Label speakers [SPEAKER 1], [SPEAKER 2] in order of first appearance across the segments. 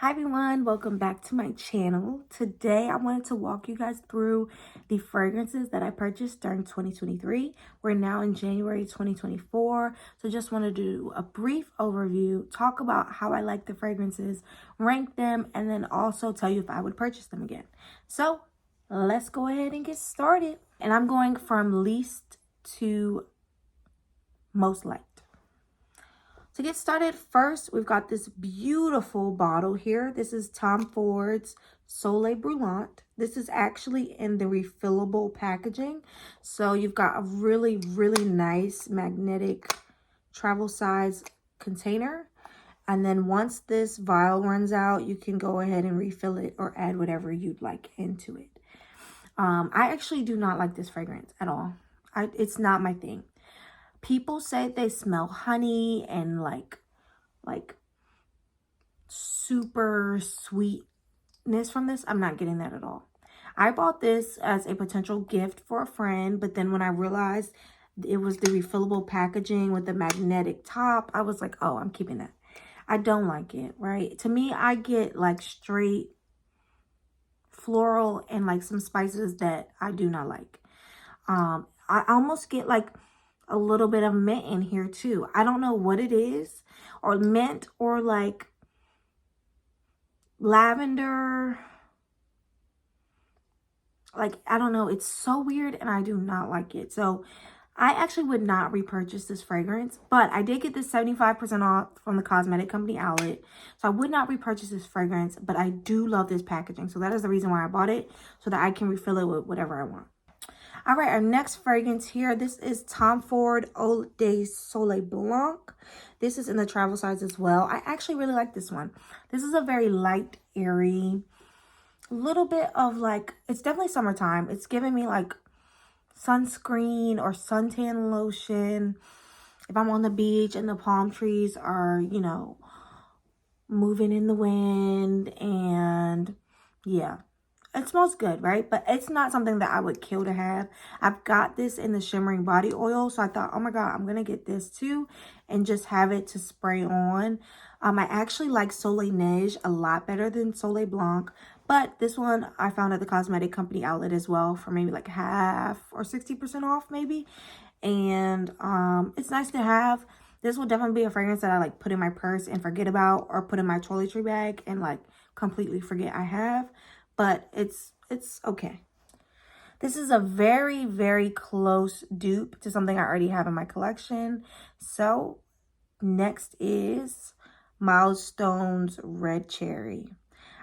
[SPEAKER 1] Hi everyone, welcome back to my channel. Today I wanted to walk you guys through the fragrances that I purchased during 2023. We're now in January 2024, so just want to do a brief overview, talk about how I like the fragrances, rank them, and then also tell you if I would purchase them again. So let's go ahead and get started. And I'm going from least to most liked. To get started, first, we've got this beautiful bottle here. This is Tom Ford's Soleil Brulant. This is actually in the refillable packaging. So you've got a really, really nice magnetic travel size container. And then once this vial runs out, you can go ahead and refill it or add whatever you'd like into it. I actually do not like this fragrance at all. It's not my thing. People say they smell honey and like super sweetness from this. I'm not getting that at all. I bought this as a potential gift for a friend, but then when I realized it was the refillable packaging with the magnetic top, I was like, oh, I'm keeping that. I don't like it, right? To me, I get like straight floral and like some spices that I do not like. I almost get like a little bit of mint in here too. I don't know what it is, or mint, or like lavender. Like, I don't know. It's so weird and I do not like it. So I actually would not repurchase this fragrance, but I did get this 75% off from the cosmetic company outlet. So I would not repurchase this fragrance, but I do love this packaging. So that is the reason why I bought it, so that I can refill it with whatever I want. All right, our next fragrance here, this is Tom Ford Eau de Soleil Blanc. This is in the travel size as well. I actually really like this one. This is a very light, airy, little bit of like, it's definitely summertime. It's giving me like sunscreen or suntan lotion. If I'm on the beach and the palm trees are, you know, moving in the wind, and yeah. It smells good, right? But it's not something that I would kill to have. I've got this in the shimmering body oil, so I thought, oh my God, I'm going to get this too and just have it to spray on. I actually like Soleil Neige a lot better than Soleil Blanc, but this one I found at the cosmetic company outlet as well for maybe like half or 60% off maybe. And it's nice to have. This will definitely be a fragrance that I like put in my purse and forget about, or put in my toiletry bag and like completely forget I have. But it's okay. This is a very, very close dupe to something I already have in my collection. So next is Milestone's Red Cherry.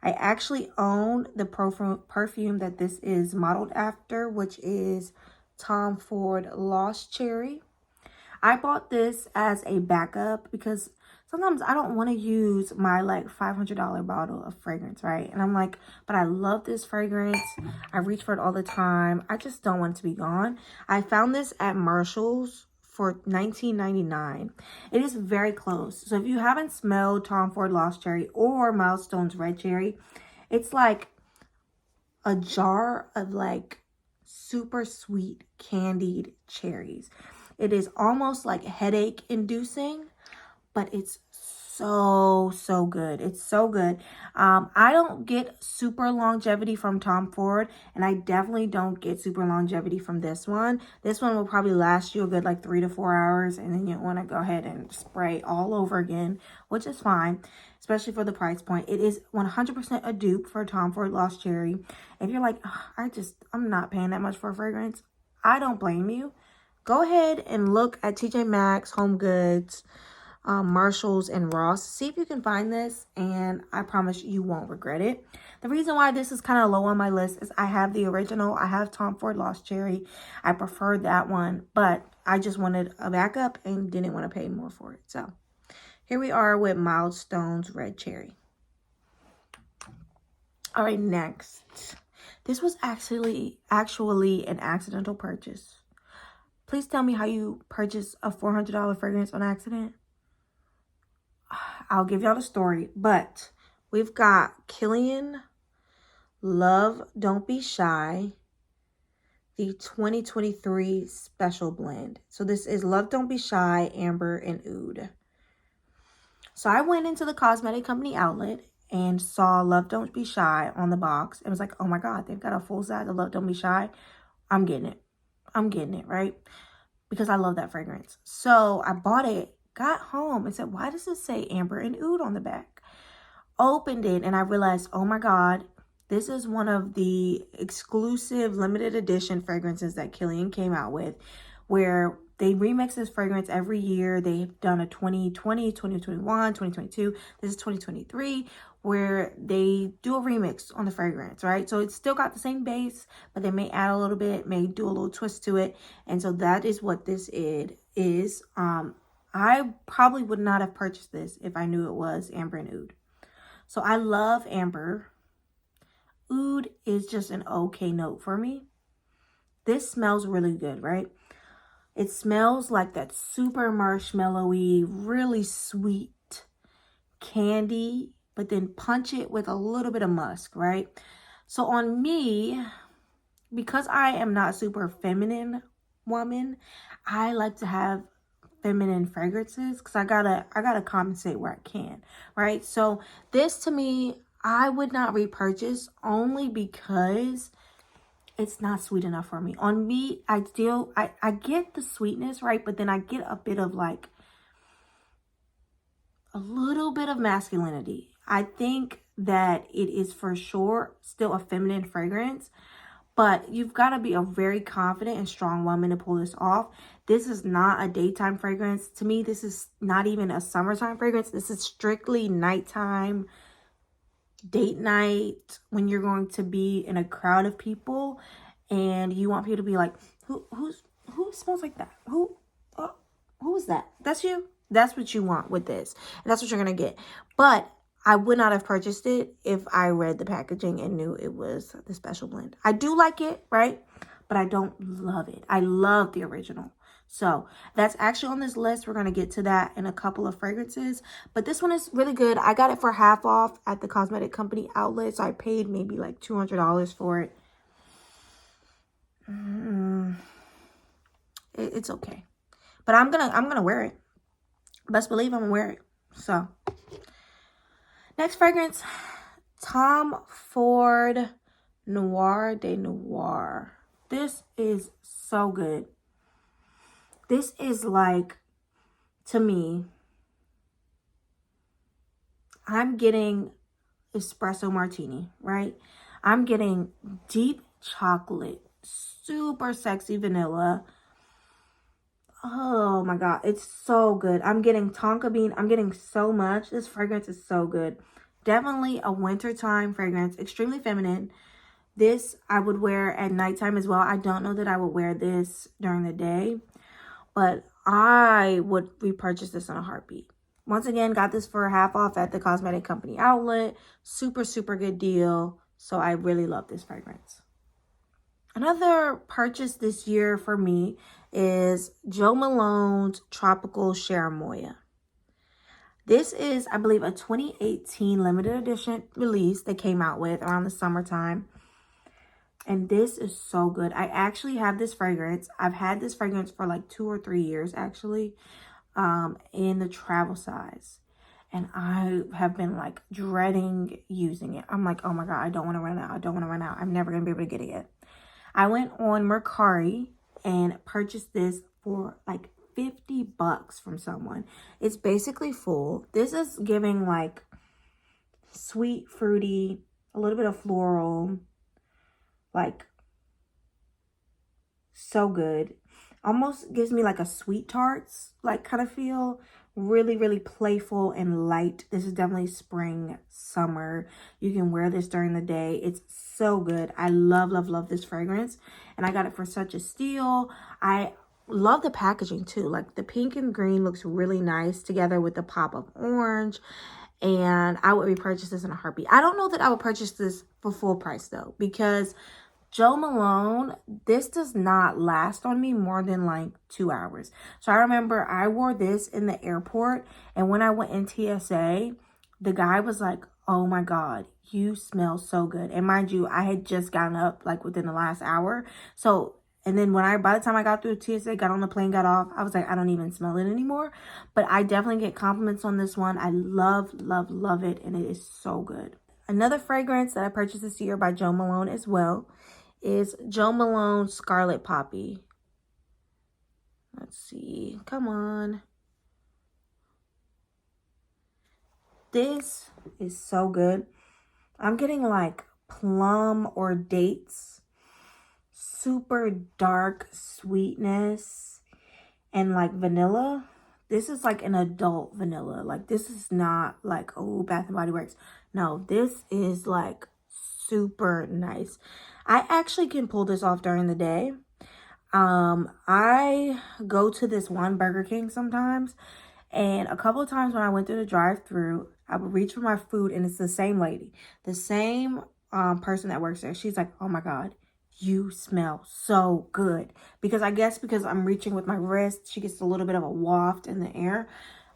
[SPEAKER 1] I actually own the perfume that this is modeled after, which is Tom Ford Lost Cherry. I bought this as a backup because sometimes I don't want to use my like $500 bottle of fragrance, right? And I'm like, but I love this fragrance. I reach for it all the time. I just don't want it to be gone. I found this at Marshall's for $19.99. It is very close. So if you haven't smelled Tom Ford Lost Cherry or Milestone's Red Cherry, it's like a jar of like super sweet candied cherries. It is almost like headache inducing, but it's so good. It's so good. I don't get super longevity from Tom Ford, and I definitely don't get super longevity from this one. This one will probably last you a good like 3 to 4 hours, and then you want to go ahead and spray all over again, which is fine, especially for the price point. It is 100% a dupe for Tom Ford Lost Cherry. If you're like, I'm not paying that much for a fragrance, I don't blame you. Go ahead and look at TJ Maxx, Home Goods, Marshalls, and Ross. See if you can find this, and I promise you won't regret it. The reason why this is kind of low on my list is I have the original. I have Tom Ford Lost Cherry. I preferred that one, but I just wanted a backup and didn't want to pay more for it. So here we are with Milestone's Red Cherry. All right, next. This was actually an accidental purchase. Please tell me how you purchase a $400 fragrance on accident. I'll give y'all the story, but we've got Kilian Love Don't Be Shy, the 2023 special blend. So this is Love Don't Be Shy, Amber, and Oud. So I went into the cosmetic company outlet and saw Love Don't Be Shy on the box and was like, oh my God, they've got a full size of Love Don't Be Shy. I'm getting it. I'm getting it, right? Because I love that fragrance. So I bought it, got home and said, why does it say Amber and Oud on the back? Opened it and I realized, oh my God, this is one of the exclusive limited edition fragrances that Kilian came out with, where they remix this fragrance every year. They've done a 2020, 2021, 2022. This is 2023, where they do a remix on the fragrance, right? So it's still got the same base, but they may add a little bit, may do a little twist to it. And so that is what this is. I probably would not have purchased this if I knew it was Amber and Oud. So I love Amber. Oud is just an okay note for me. This smells really good, right? It smells like that super marshmallowy, really sweet candy, but then punch it with a little bit of musk, right? So on me, because I am not super feminine woman, I like to have feminine fragrances because I gotta compensate where I can, right? So this, to me, I would not repurchase only because it's not sweet enough for me. On me, I get the sweetness, right? But then I get a bit of like a little bit of masculinity. I think that it is for sure still a feminine fragrance, but you've got to be a very confident and strong woman to pull this off. This is not a daytime fragrance. To me, this is not even a summertime fragrance. This is strictly nighttime, date night, when you're going to be in a crowd of people and you want people to be like, who smells like that? Who is that? That's you. That's what you want with this. And that's what you're going to get. But I would not have purchased it if I read the packaging and knew it was the special blend. I do like it, right? But I don't love it. I love the original. So that's actually on this list. We're going to get to that in a couple of fragrances. But this one is really good. I got it for half off at the cosmetic company outlet. So I paid maybe like $200 for it. It's okay. But I'm gonna wear it. Best believe I'm gonna wear it. So next fragrance, Tom Ford Noir de Noir. This is so good. This is like, to me, I'm getting espresso martini, right? I'm getting deep chocolate, super sexy vanilla. Oh my God, it's so good. I'm getting tonka bean. I'm getting so much. This fragrance is so good. Definitely a wintertime fragrance, extremely feminine. This I would wear at nighttime as well. I don't know that I would wear this during the day, but I would repurchase this in a heartbeat. Once again, got this for half off at the cosmetic company outlet. Super, super good deal. So I really love this fragrance. Another purchase this year for me is Jo Malone's Tropical Cherimoya. This is, I believe, a 2018 limited edition release they came out with around the summertime. And this is so good. I actually have this fragrance. I've had this fragrance for like 2 or 3 years, actually, in the travel size. And I have been like dreading using it. I'm like, oh my God, I don't want to run out. I don't want to run out. I'm never going to be able to get it yet. I went on Mercari and purchased this for like $50 from someone. It's basically full. This is giving like sweet, fruity, a little bit of floral, like so good. Almost gives me like a sweet tarts like kind of feel. Really, really playful and light. This is definitely spring, summer. You can wear this during the day. It's so good. I love, love, love this fragrance. And I got it for such a steal. I love the packaging too. Like the pink and green looks really nice together with the pop of orange. And I would repurchase this in a heartbeat. I don't know that I would purchase this for full price though, because Jo Malone, this does not last on me more than like 2 hours. So I remember I wore this in the airport, and when I went in TSA, the guy was like, oh my God, you smell so good. And mind you, I had just gotten up like within the last hour. So And then by the time I got through TSA, got on the plane, got off, I was like, I don't even smell it anymore. But I definitely get compliments on this one. I love, love, love it. And it is so good. Another fragrance that I purchased this year by Jo Malone as well is Jo Malone Scarlet Poppy. Let's see. Come on. This is so good. I'm getting like plum or dates. Super dark sweetness and like vanilla. This is like an adult vanilla. Like this is not like, oh, Bath and Body Works. No, this is like super nice. I actually can pull this off during the day. I go to this one Burger King sometimes, and a couple of times when I went through the drive-thru, I would reach for my food, and it's the same lady, the same person that works there. She's like, oh my God, you smell so good. Because I guess because I'm reaching with my wrist, she gets a little bit of a waft in the air.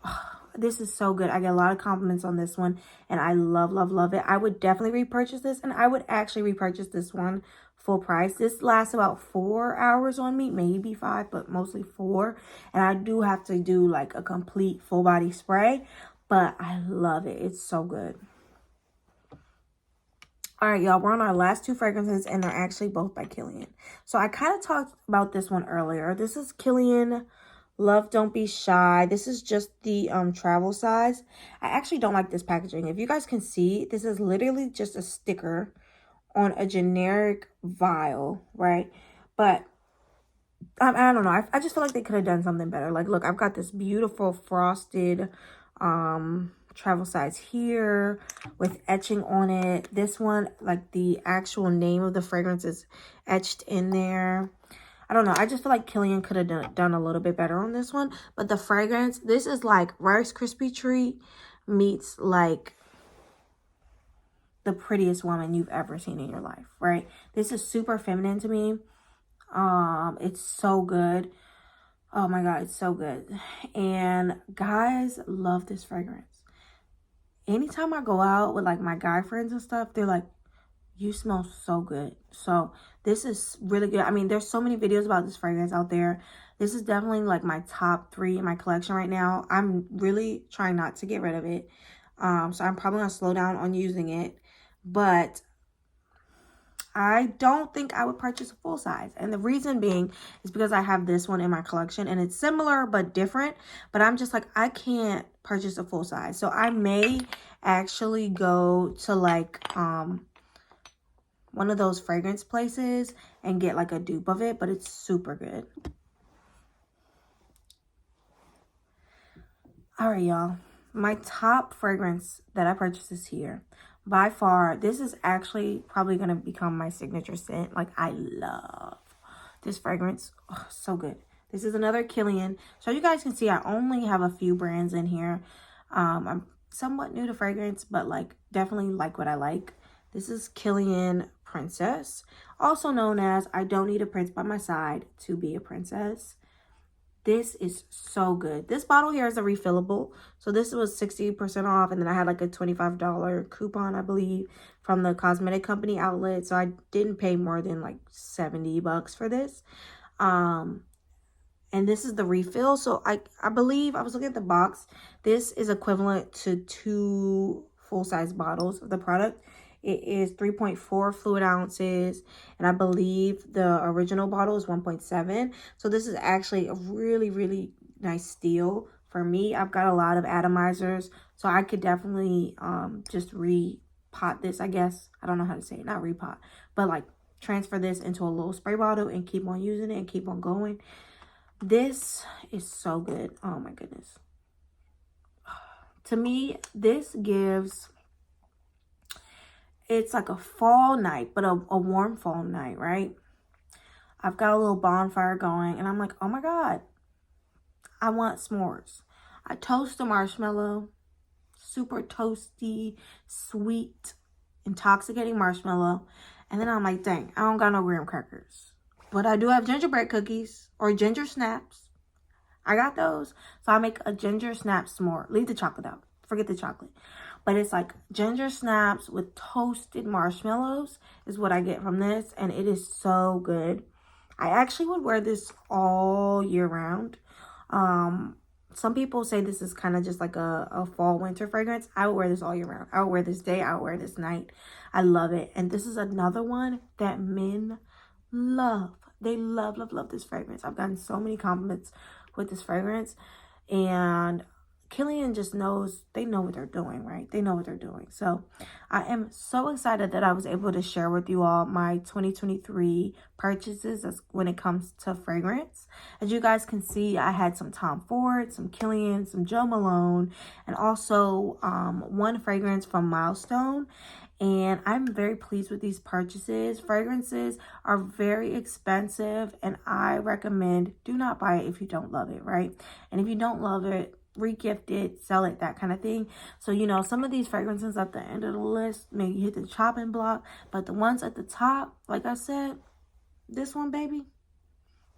[SPEAKER 1] Oh, this is so good. I get a lot of compliments on this one, and I love, love, love it. I would definitely repurchase this, and I would actually repurchase this one full price. This lasts about 4 hours on me, maybe 5, but mostly 4. And I do have to do like a complete full body spray, but I love it. It's so good. All right, y'all, we're on our last 2 fragrances, and they're actually both by Kilian. So I kind of talked about this one earlier. This is Kilian Love Don't Be Shy. This is just the travel size. I actually don't like this packaging. If you guys can see, this is literally just a sticker on a generic vial, right? But I don't know. I just feel like they could have done something better. Like, look, I've got this beautiful frosted travel size here with etching on it. This one, like the actual name of the fragrance is etched in there. I don't know. I just feel like Kilian could have done a little bit better on this one. But the fragrance, this is like Rice Krispie Treat meets like the prettiest woman you've ever seen in your life, right? This is super feminine to me. It's so good. Oh my God, it's so good. And guys love this fragrance. Anytime I go out with like my guy friends and stuff, they're like, you smell so good. So this is really good. I mean, there's so many videos about this fragrance out there. This is definitely like my top 3 in my collection right now. I'm really trying not to get rid of it. So I'm probably gonna slow down on using it. But I don't think I would purchase a full size. And the reason being is because I have this one in my collection and it's similar but different. But I'm just like, I can't purchase a full size. So I may actually go to like one of those fragrance places and get like a dupe of it. But it's super good. All right, y'all. My top fragrance that I purchased this year. By far, this is actually probably going to become my signature scent. Like, I love this fragrance. Oh, so good. This is another Kilian. So you guys can see I only have a few brands in here. I'm somewhat new to fragrance, but like definitely like what I like. This is Kilian Princess, also known as I Don't Need a Prince by My Side to Be a Princess. This is so good. This bottle here is a refillable. So this was 60% off. And then I had like a $25 coupon, I believe, from the cosmetic company outlet. So I didn't pay more than like $70 for this. And this is the refill. So I believe, I was looking at the box. This is equivalent to 2 full-size bottles of the product. It is 3.4 fluid ounces, and I believe the original bottle is 1.7. So this is actually a really, really nice steal for me. I've got a lot of atomizers, so I could definitely just repot this, I guess. I don't know how to say it, not repot, but like transfer this into a little spray bottle and keep on using it and keep on going. This is so good. Oh my goodness. To me, this gives... It's like a fall night, but a warm fall night, right? I've got a little bonfire going, and I'm like, oh my God, I want s'mores. I toast a marshmallow, super toasty, sweet, intoxicating marshmallow. And then I'm like, dang, I don't got no graham crackers. But I do have gingerbread cookies or ginger snaps. I got those. So I make a ginger snap s'more. Leave the chocolate out. Forget the chocolate. But it's like ginger snaps with toasted marshmallows is what I get from this. And it is so good. I actually would wear this all year round. Some people say this is kind of just like a fall winter fragrance. I would wear this all year round. I would wear this day. I would wear this night. I love it. And this is another one that men love. They love, love, love this fragrance. I've gotten so many compliments with this fragrance. And Kilian just knows, they know what they're doing, right? They know what they're doing. So I am so excited that I was able to share with you all my 2023 purchases when it comes to fragrance. As you guys can see, I had some Tom Ford, some Kilian, some Joe Malone, and also one fragrance from Milestone. And I'm very pleased with these purchases. Fragrances are very expensive, and I recommend do not buy it if you don't love it, right? And if you don't love it, regift it, sell it, that kind of thing. So, you know, some of these fragrances at the end of the list maybe hit the chopping block, but the ones at the top, like I said, this one, baby,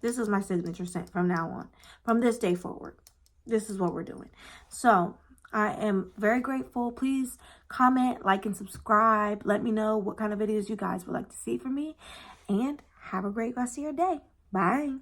[SPEAKER 1] this is my signature scent from now on. From this day forward, this is what we're doing. So I am very grateful. Please comment, like, and subscribe. Let me know what kind of videos you guys would like to see from me, and have a great rest of your day. Bye.